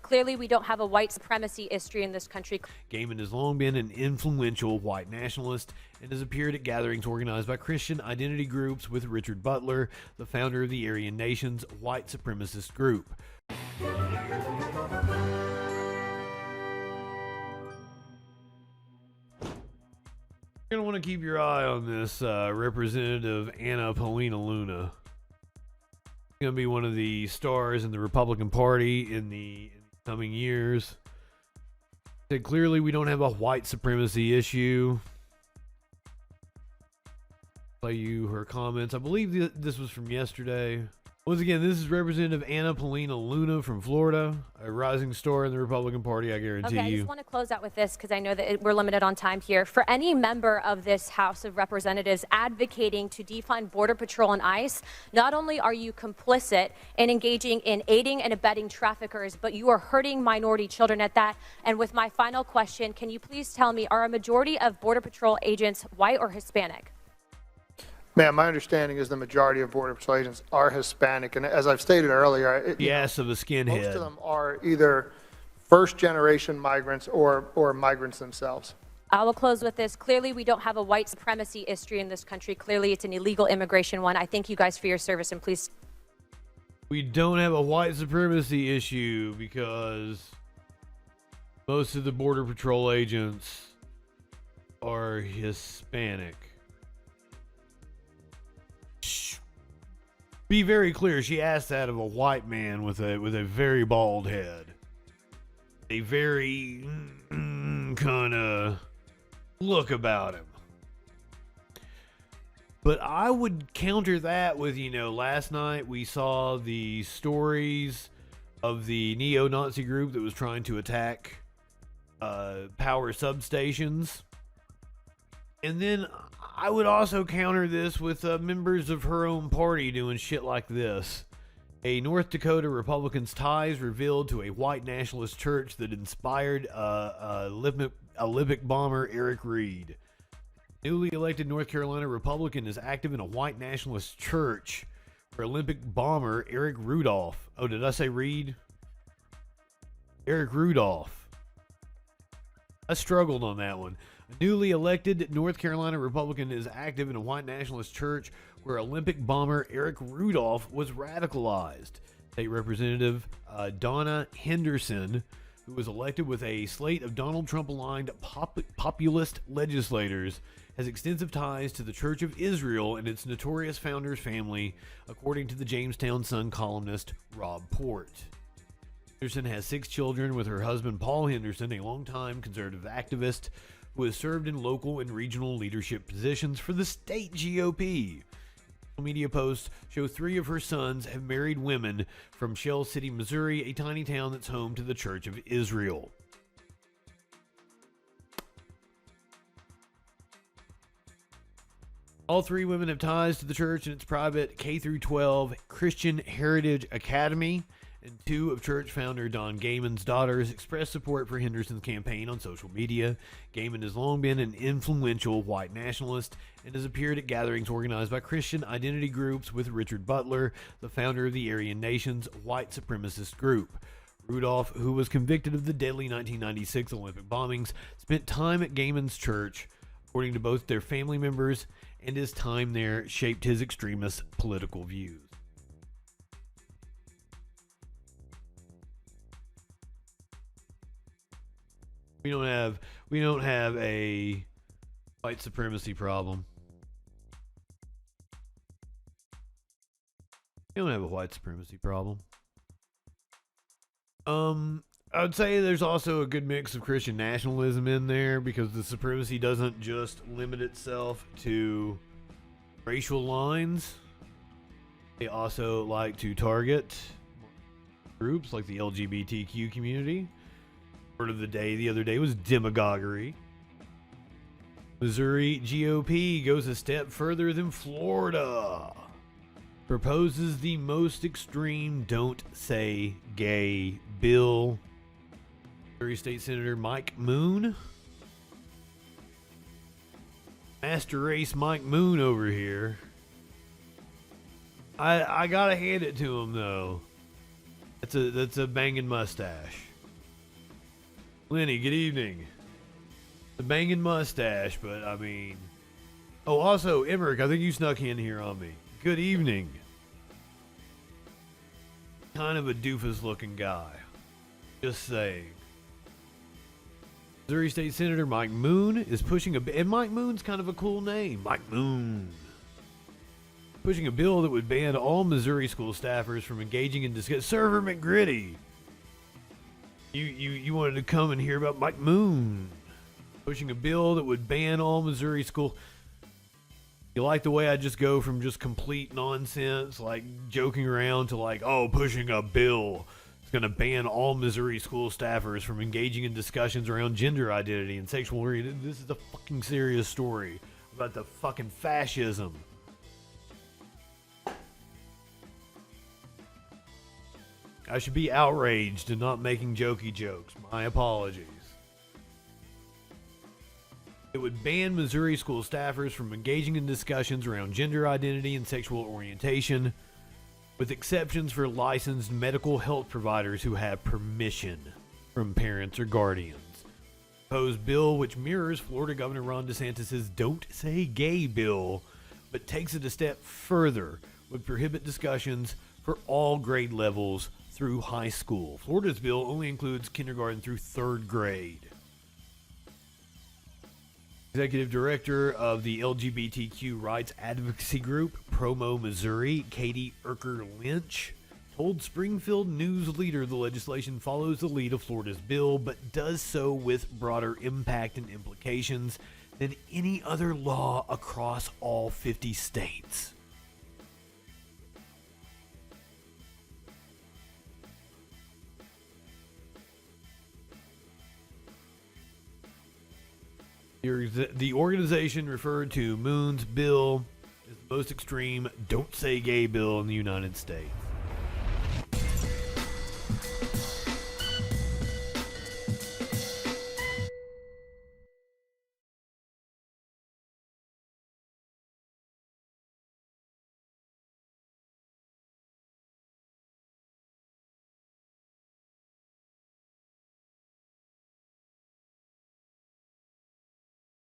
Clearly, we don't have a white supremacy history in this country. Gaiman has long been an influential white nationalist and has appeared at gatherings organized by Christian identity groups with Richard Butler, the founder of the Aryan Nations white supremacist group. You're going to want to keep your eye on this Representative Paulina Luna. She's going to be one of the stars in the Republican Party in the coming years. Said clearly we don't have a white supremacy issue. Play you her comments. I believe this was from yesterday. Once again, this is Representative Paulina Luna from Florida, a rising star in the Republican Party, I guarantee you. Okay, I just want to close out with this because I know that we're limited on time here. For any member of this House of Representatives advocating to defund Border Patrol and ICE, not only are you complicit in engaging in aiding and abetting traffickers, but you are hurting minority children at that. And with my final question, can you please tell me, are a majority of Border Patrol agents white or Hispanic? Ma'am, my understanding is the majority of Border Patrol agents are Hispanic, and as I've stated earlier, yes, of a skinhead. Most of them are either first-generation migrants or migrants themselves. I will close with this. Clearly, we don't have a white supremacy history in this country. Clearly, it's an illegal immigration one. I thank you guys for your service, and please. We don't have a white supremacy issue because most of the Border Patrol agents are Hispanic. Be very clear, she asked that of a white man with a very bald head. A very kind of look about him. But I would counter that with, last night we saw the stories of the neo-Nazi group that was trying to attack power substations. And then I would also counter this with members of her own party doing shit like this. A North Dakota Republican's ties revealed to a white nationalist church that inspired Olympic bomber Eric Reed. Newly elected North Carolina Republican is active in a white nationalist church where Olympic bomber Eric Rudolph. Oh, did I say Reed? Eric Rudolph. I struggled on that one. A newly elected North Carolina Republican is active in a white nationalist church where Olympic bomber Eric Rudolph was radicalized. State Representative Donna Henderson, who was elected with a slate of Donald Trump-aligned populist legislators, has extensive ties to the Church of Israel and its notorious founder's family, according to the Jamestown Sun columnist Rob Port. Henderson has 6 children with her husband Paul Henderson, a longtime conservative activist who has served in local and regional leadership positions for the state GOP. Social media posts show 3 of her sons have married women from Shell City, Missouri, a tiny town that's home to the Church of Israel. All 3 women have ties to the church and its private K-12 Christian Heritage Academy, and 2 of church founder Don Gaiman's daughters expressed support for Henderson's campaign on social media. Gaiman has long been an influential white nationalist and has appeared at gatherings organized by Christian identity groups with Richard Butler, the founder of the Aryan Nations white supremacist group. Rudolph, who was convicted of the deadly 1996 Olympic bombings, spent time at Gaiman's church. According to both their family members, and his time there shaped his extremist political views. We don't have a white supremacy problem. We don't have a white supremacy problem. I would say there's also a good mix of Christian nationalism in there because the supremacy doesn't just limit itself to racial lines. They also like to target groups like the LGBTQ community. Word of the day the other day was demagoguery. Missouri GOP goes a step further than Florida. Proposes the most extreme don't say gay bill. Missouri State Senator Mike Moon. Master Race Mike Moon over here. I gotta hand it to him though. That's a banging mustache. Lenny, good evening. The banging mustache, but I mean... Oh, also, Emmerich, I think you snuck in here on me. Good evening. Kind of a doofus-looking guy. Just saying. Missouri State Senator Mike Moon is pushing a... And Mike Moon's kind of a cool name. Mike Moon. Pushing a bill that would ban all Missouri school staffers from engaging in discussion. Server McGritty. You wanted to come and hear about Mike Moon. Pushing a bill that would ban all Missouri school... You like the way I just go from just complete nonsense, like joking around, to like, oh, pushing a bill is going to ban all Missouri school staffers from engaging in discussions around gender identity and sexual orientation. This is a fucking serious story about the fucking fascism. I should be outraged and not making jokey jokes. My apologies. It would ban Missouri school staffers from engaging in discussions around gender identity and sexual orientation, with exceptions for licensed medical health providers who have permission from parents or guardians. Proposed bill, which mirrors Florida Governor Ron DeSantis' Don't Say Gay bill, but takes it a step further, would prohibit discussions for all grade levels through high school. Florida's bill only includes kindergarten through 3rd grade. Executive Director of the LGBTQ rights advocacy group Promo Missouri, Katie Erker Lynch, told Springfield News Leader the legislation follows the lead of Florida's bill, but does so with broader impact and implications than any other law across all 50 states. The organization referred to Moon's bill as the most extreme Don't Say Gay bill in the United States.